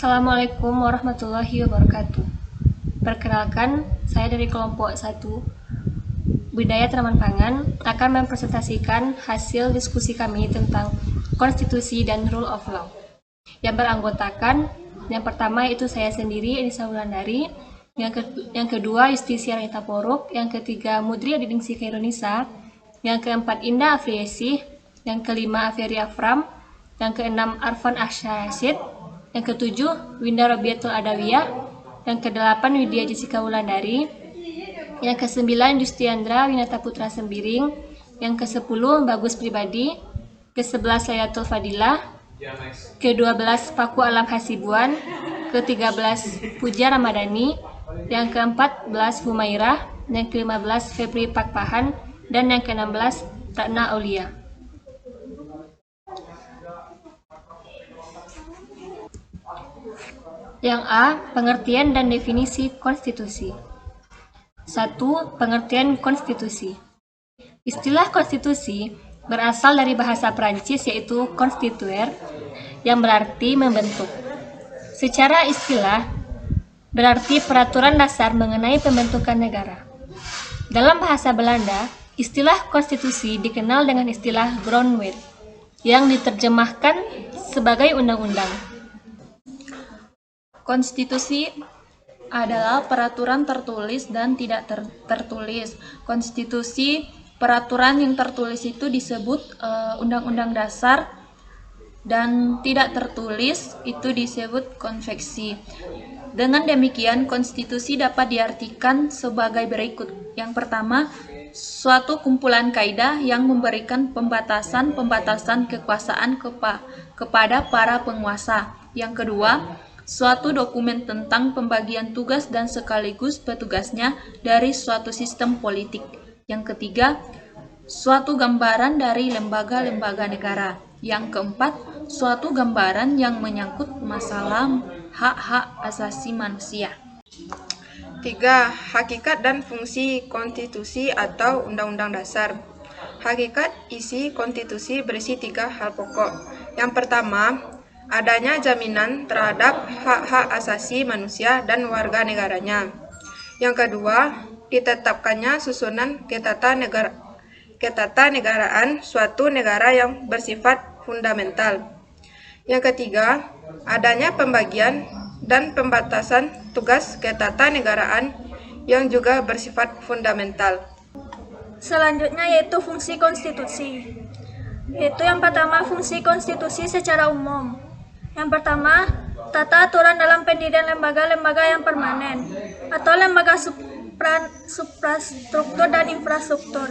Assalamualaikum warahmatullahi wabarakatuh. Perkenalkan, saya dari kelompok 1 Budaya Tanaman Pangan akan mempresentasikan hasil diskusi kami tentang konstitusi dan rule of law yang beranggotakan yang pertama itu saya sendiri, Elisa Wulandari, yang kedua Justisia Renita Poruk, yang ketiga Mudri Adiningsih Khairunisa, yang keempat Indah Afriyesih, yang kelima Aferi Afram, yang keenam Arfan Asyarasid, yang ketujuh Winda Robiatul Adawiyah, yang kedelapan Widya Jessica Wulandari, yang kesembilan Justiandra Winata Putra Sembiring, yang kesepuluh Bagus Pribadi, ke-11 Layatul Fadilah, ke-12 Paku Alam Hasibuan, ke-13 Puja Ramadhani, yang ke-14 Humairah, yang ke-15 Febri Pakpahan, dan yang ke-16 Ratna Aulia. Yang A. Pengertian dan definisi konstitusi. 1. Pengertian konstitusi. Istilah konstitusi berasal dari bahasa Prancis yaitu constituer yang berarti membentuk. Secara istilah berarti peraturan dasar mengenai pembentukan negara. Dalam bahasa Belanda, istilah konstitusi dikenal dengan istilah grondwet yang diterjemahkan sebagai undang-undang. Konstitusi adalah peraturan tertulis dan tidak tertulis. Konstitusi, peraturan yang tertulis itu disebut undang-undang dasar, dan tidak tertulis itu disebut konveksi. Dengan demikian, konstitusi dapat diartikan sebagai berikut. Yang pertama, suatu kumpulan kaidah yang memberikan pembatasan kekuasaan kepada para penguasa. Yang kedua, suatu dokumen tentang pembagian tugas dan sekaligus petugasnya dari suatu sistem politik. Yang ketiga, suatu gambaran dari lembaga-lembaga negara. Yang keempat, suatu gambaran yang menyangkut masalah hak-hak asasi manusia. 3. Hakikat dan fungsi konstitusi atau undang-undang dasar. Hakikat isi konstitusi berisi 3 hal pokok. Yang pertama, adanya jaminan terhadap hak-hak asasi manusia dan warga negaranya. Yang kedua, ditetapkannya susunan ketatanegaraan suatu negara yang bersifat fundamental. Yang ketiga, adanya pembagian dan pembatasan tugas ketatanegaraan yang juga bersifat fundamental. Selanjutnya yaitu fungsi konstitusi. Yaitu yang pertama, fungsi konstitusi secara umum. Yang pertama, tata aturan dalam pendirian lembaga-lembaga yang permanen atau lembaga suprastruktur dan infrastruktur,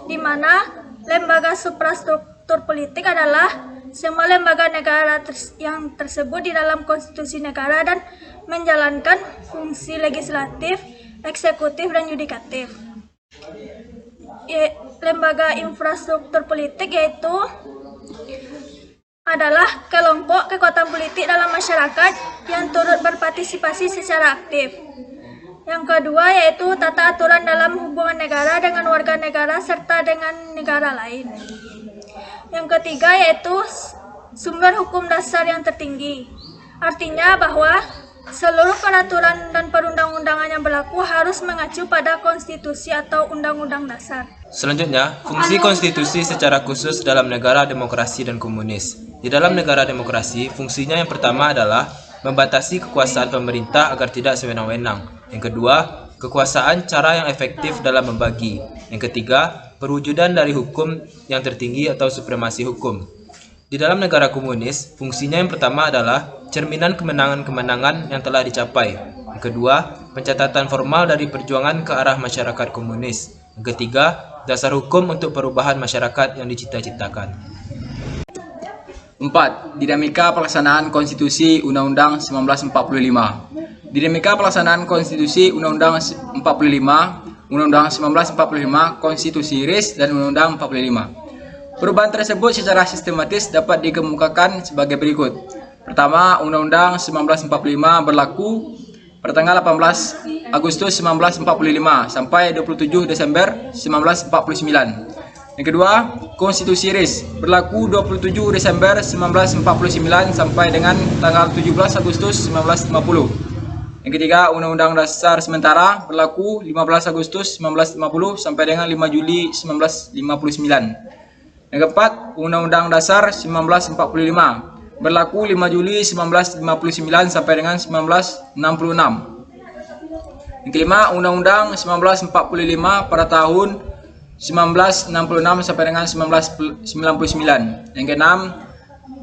di mana lembaga suprastruktur politik adalah semua lembaga negara yang tersebut di dalam konstitusi negara dan menjalankan fungsi legislatif, eksekutif, dan yudikatif. Lembaga infrastruktur politik yaitu adalah kelompok kekuatan politik dalam masyarakat yang turut berpartisipasi secara aktif. Yang kedua yaitu tata aturan dalam hubungan negara dengan warga negara serta dengan negara lain. Yang ketiga yaitu sumber hukum dasar yang tertinggi. Artinya bahwa seluruh peraturan dan perundang-undangan yang berlaku harus mengacu pada konstitusi atau undang-undang dasar. Selanjutnya, fungsi konstitusi secara khusus dalam negara demokrasi dan komunis. Di dalam negara demokrasi, fungsinya yang pertama adalah membatasi kekuasaan pemerintah agar tidak sewenang-wenang. Yang kedua, kekuasaan cara yang efektif dalam membagi. Yang ketiga, perwujudan dari hukum yang tertinggi atau supremasi hukum. Di dalam negara komunis, fungsinya yang pertama adalah cerminan kemenangan-kemenangan yang telah dicapai. Yang kedua, pencatatan formal dari perjuangan ke arah masyarakat komunis. Yang ketiga, dasar hukum untuk perubahan masyarakat yang dicita-citakan. 4. Dinamika pelaksanaan konstitusi Undang-Undang 1945. Dinamika pelaksanaan konstitusi Undang-Undang 45, Undang-Undang 1945, Konstitusi RIS, dan Undang-Undang 45. Perubahan tersebut secara sistematis dapat dikemukakan sebagai berikut. Pertama, Undang-Undang 1945 berlaku pada tanggal 18 Agustus 1945 sampai 27 Desember 1949. Yang kedua, Konstitusi RIS berlaku 27 Desember 1949 sampai dengan tanggal 17 Agustus 1950. Yang ketiga, Undang-Undang Dasar sementara berlaku 15 Agustus 1950 sampai dengan 5 Juli 1959. Yang keempat, Undang-Undang Dasar 1945 berlaku 5 Juli 1959 sampai dengan 1966. Yang kelima, Undang-Undang 1945 pada tahun 1966 sampai dengan 1999. Yang keenam,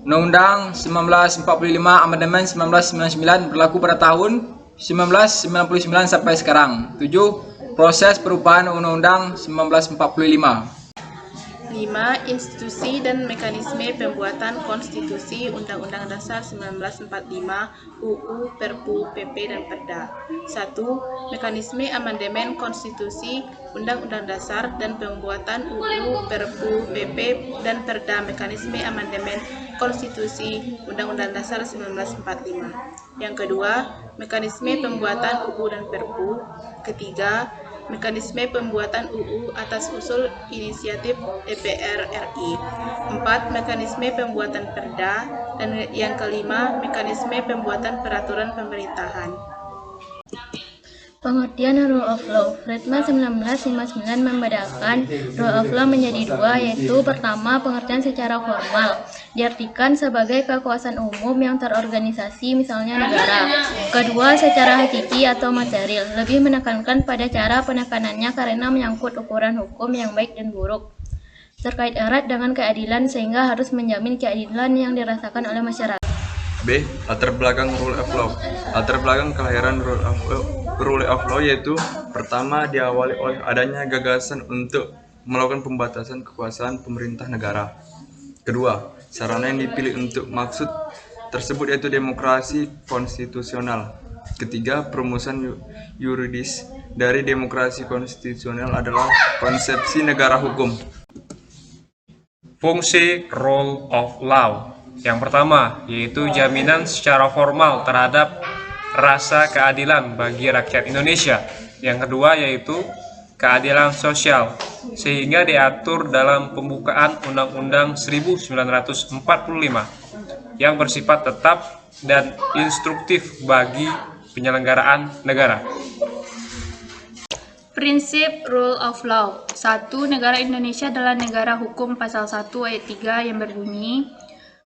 Undang-Undang 1945 Amandemen 1999 berlaku pada tahun 1999 sampai sekarang. 7. Proses perubahan Undang-Undang 1945. 5. Institusi dan mekanisme pembuatan konstitusi Undang-Undang Dasar 1945, UU, Perpu, PP, dan Perda. 1. Mekanisme amandemen konstitusi Undang-Undang Dasar dan pembuatan UU, Perpu, PP, dan Perda. Mekanisme amandemen konstitusi Undang-Undang Dasar 1945. Yang kedua, mekanisme pembuatan UU dan Perpu. Ketiga, mekanisme pembuatan UU atas usul inisiatif DPR RI. 4. Mekanisme pembuatan Perda. Dan yang kelima, mekanisme pembuatan peraturan pemerintahan. Pengertian Rule of Law. Redman 1959 membedakan Rule of Law menjadi dua, yaitu pertama, pengertian secara formal, diartikan sebagai kekuasaan umum yang terorganisasi, misalnya negara. Kedua, secara hakiki atau material, lebih menekankan pada cara penekanannya karena menyangkut ukuran hukum yang baik dan buruk, terkait erat dengan keadilan sehingga harus menjamin keadilan yang dirasakan oleh masyarakat. B. Latar belakang Rule of Law. Latar belakang kelahiran Rule of Law yaitu pertama, diawali oleh adanya gagasan untuk melakukan pembatasan kekuasaan pemerintah negara. Kedua, sarana yang dipilih untuk maksud tersebut yaitu demokrasi konstitusional. Ketiga, perumusan yuridis dari demokrasi konstitusional adalah konsepsi negara hukum. Fungsi Rule of Law. Yang pertama, yaitu jaminan secara formal terhadap rasa keadilan bagi rakyat Indonesia. Yang kedua, yaitu keadilan sosial, sehingga diatur dalam pembukaan Undang-Undang 1945 yang bersifat tetap dan instruktif bagi penyelenggaraan negara. Prinsip Rule of Law. 1. Negara Indonesia adalah negara hukum. Pasal 1 ayat 3 yang berbunyi,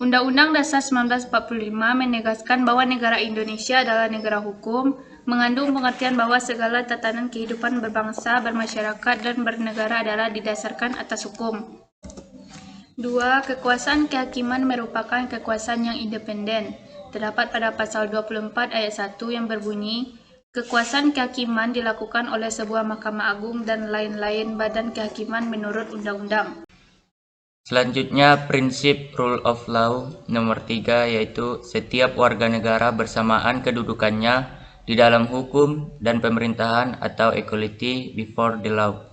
Undang-Undang Dasar 1945 menegaskan bahwa negara Indonesia adalah negara hukum, mengandung pengertian bahwa segala tatanan kehidupan berbangsa, bermasyarakat, dan bernegara adalah didasarkan atas hukum. 2. Kekuasaan kehakiman merupakan kekuasaan yang independen. Terdapat pada pasal 24 ayat 1 yang berbunyi, kekuasaan kehakiman dilakukan oleh sebuah Mahkamah Agung dan lain-lain badan kehakiman menurut undang-undang. Selanjutnya, prinsip Rule of Law nomor 3 yaitu setiap warga negara bersamaan kedudukannya di dalam hukum dan pemerintahan atau equality before the law.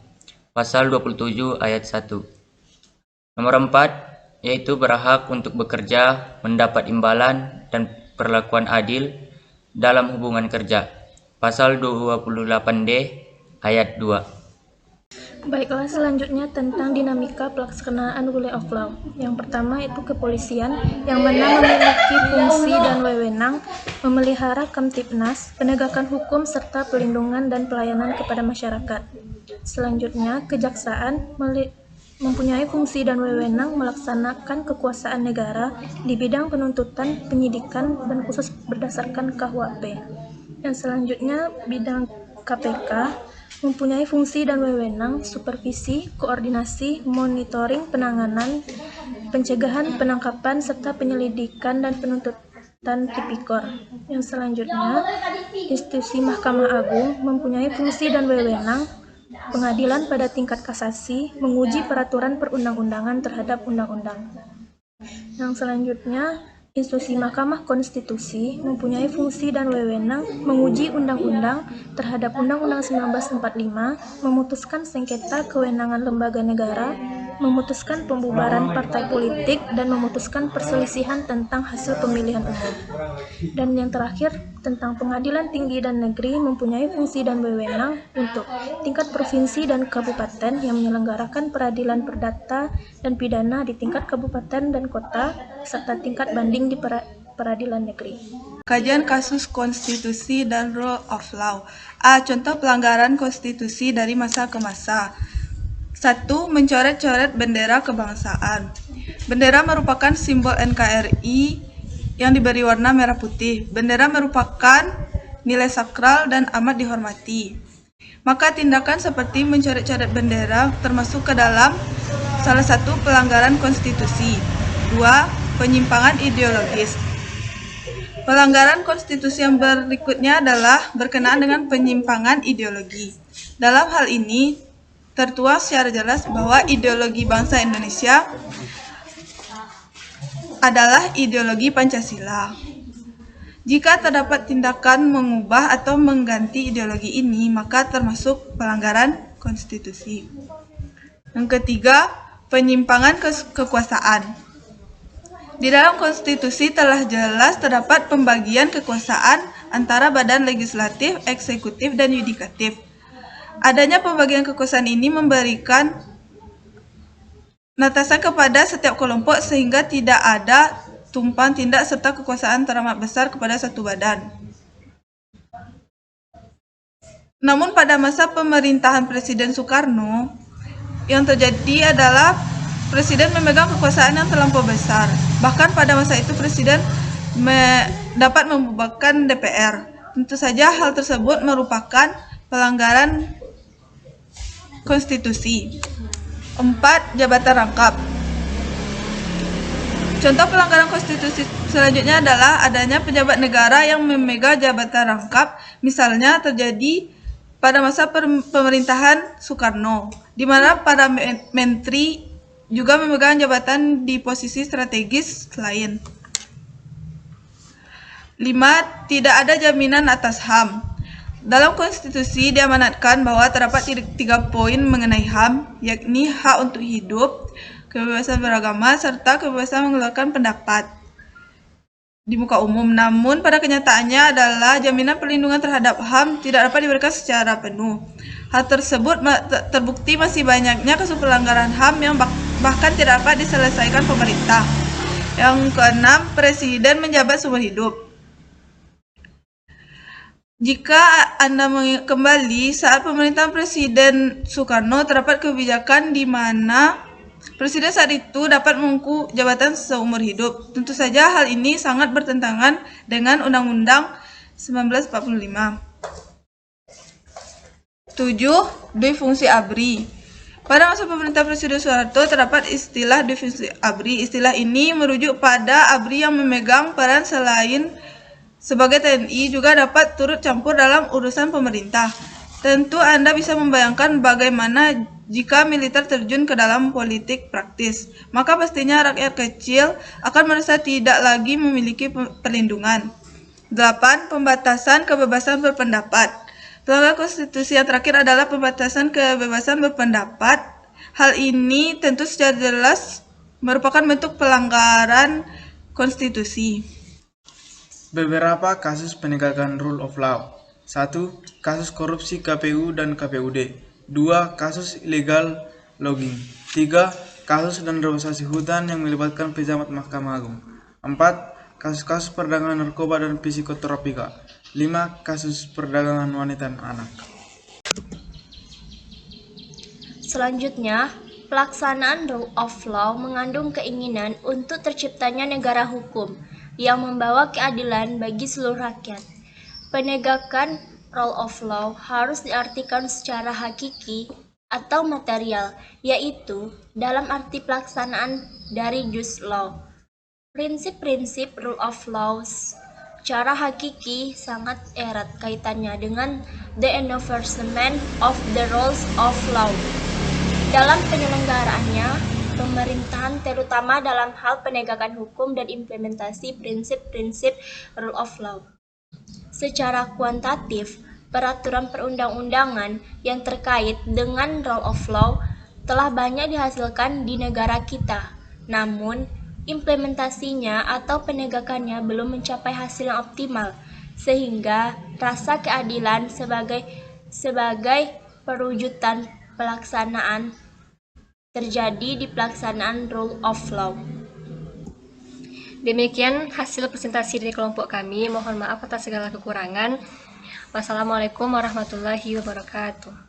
Pasal 27 ayat 1. Nomor 4 yaitu berhak untuk bekerja, mendapat imbalan dan perlakuan adil dalam hubungan kerja. Pasal 28D ayat 2. Baiklah, selanjutnya tentang dinamika pelaksanaan Rule of Law. Yang pertama itu kepolisian, yang mana memiliki fungsi dan wewenang memelihara Kamtibnas, penegakan hukum serta pelindungan dan pelayanan kepada masyarakat. Selanjutnya, kejaksaan mempunyai fungsi dan wewenang melaksanakan kekuasaan negara di bidang penuntutan, penyidikan, dan khusus berdasarkan KUHP. Yang selanjutnya, bidang KPK mempunyai fungsi dan wewenang supervisi, koordinasi, monitoring, penanganan, pencegahan, penangkapan, serta penyelidikan dan penuntutan tipikor. Yang selanjutnya, institusi Mahkamah Agung mempunyai fungsi dan wewenang pengadilan pada tingkat kasasi, menguji peraturan perundang-undangan terhadap undang-undang. Yang selanjutnya, institusi Mahkamah Konstitusi mempunyai fungsi dan wewenang menguji undang-undang terhadap Undang-Undang 1945, memutuskan sengketa kewenangan lembaga negara, memutuskan pembubaran partai politik, dan memutuskan perselisihan tentang hasil pemilihan umum. Dan yang terakhir, tentang Pengadilan Tinggi dan Negeri mempunyai fungsi dan wewenang untuk tingkat provinsi dan kabupaten yang menyelenggarakan peradilan perdata dan pidana di tingkat kabupaten dan kota, serta tingkat banding di peradilan negeri. Kajian kasus konstitusi dan rule of law. A. Contoh pelanggaran konstitusi dari masa ke masa. 1. Mencoret-coret bendera kebangsaan. Bendera merupakan simbol NKRI yang diberi warna merah putih. Bendera merupakan nilai sakral dan amat dihormati. Maka tindakan seperti mencoret-coret bendera termasuk ke dalam salah satu pelanggaran konstitusi. 2. Penyimpangan ideologis. Pelanggaran konstitusi yang berikutnya adalah berkenaan dengan penyimpangan ideologi. Dalam hal ini, tertuang secara jelas bahwa ideologi bangsa Indonesia adalah ideologi Pancasila. Jika terdapat tindakan mengubah atau mengganti ideologi ini, maka termasuk pelanggaran konstitusi. Yang ketiga, penyimpangan kekuasaan. Di dalam konstitusi telah jelas terdapat pembagian kekuasaan antara badan legislatif, eksekutif, dan yudikatif. Adanya pembagian kekuasaan ini memberikan batasan kepada setiap kelompok sehingga tidak ada tumpang tindak serta kekuasaan teramat besar kepada satu badan. Namun pada masa pemerintahan Presiden Soekarno, yang terjadi adalah Presiden memegang kekuasaan yang terlampau besar. Bahkan pada masa itu Presiden dapat membubarkan DPR. Tentu saja hal tersebut merupakan pelanggaran konstitusi. 4. Jabatan rangkap. Contoh pelanggaran konstitusi selanjutnya adalah adanya pejabat negara yang memegang jabatan rangkap, misalnya terjadi pada masa pemerintahan Soekarno, di mana para menteri juga memegang jabatan di posisi strategis lain. 5. Tidak ada jaminan atas HAM. Dalam konstitusi diamanatkan bahwa terdapat 3 poin mengenai HAM, yakni hak untuk hidup, kebebasan beragama, serta kebebasan mengeluarkan pendapat di muka umum. Namun pada kenyataannya adalah jaminan perlindungan terhadap HAM tidak dapat diberikan secara penuh. Hal tersebut terbukti masih banyaknya kasus pelanggaran HAM yang bahkan tidak dapat diselesaikan pemerintah. Yang keenam, Presiden menjabat seumur hidup. Jika Anda kembali saat pemerintahan Presiden Soekarno, terdapat kebijakan di mana Presiden saat itu dapat mengempu jabatan seumur hidup. Tentu saja hal ini sangat bertentangan dengan Undang-Undang 1945. 7. Dui fungsi ABRI. Pada masa pemerintahan Presiden Soeharto terdapat istilah dui fungsi ABRI. Istilah ini merujuk pada ABRI yang memegang peran selain sebagai TNI juga dapat turut campur dalam urusan pemerintah. Tentu Anda bisa membayangkan bagaimana jika militer terjun ke dalam politik praktis. Maka pastinya rakyat kecil akan merasa tidak lagi memiliki perlindungan. 8. Pembatasan kebebasan berpendapat. Pelanggaran konstitusi yang terakhir adalah pembatasan kebebasan berpendapat. Hal ini tentu secara jelas merupakan bentuk pelanggaran konstitusi. Beberapa kasus penegakan rule of law. 1. Kasus korupsi KPU dan KPUD. 2. Kasus illegal logging. 3. Kasus dan demonstrasi hutan yang melibatkan pejabat Mahkamah Agung. 4. Kasus-kasus perdagangan narkoba dan psikotropika. 5. Kasus perdagangan wanita dan anak. Selanjutnya, pelaksanaan rule of law mengandung keinginan untuk terciptanya negara hukum yang membawa keadilan bagi seluruh rakyat. Penegakan rule of law harus diartikan secara hakiki atau material, yaitu dalam arti pelaksanaan dari jus law. Prinsip-prinsip rule of law secara hakiki sangat erat kaitannya dengan the enforcement of the rules of law. Dalam penyelenggaraannya, pemerintahan terutama dalam hal penegakan hukum dan implementasi prinsip-prinsip rule of law. Secara kuantitatif, peraturan perundang-undangan yang terkait dengan rule of law telah banyak dihasilkan di negara kita. Namun, implementasinya atau penegakannya belum mencapai hasil yang optimal, sehingga rasa keadilan sebagai perwujudan pelaksanaan terjadi di pelaksanaan rule of law. Demikian hasil presentasi dari kelompok kami. Mohon maaf atas segala kekurangan. Wassalamualaikum warahmatullahi wabarakatuh.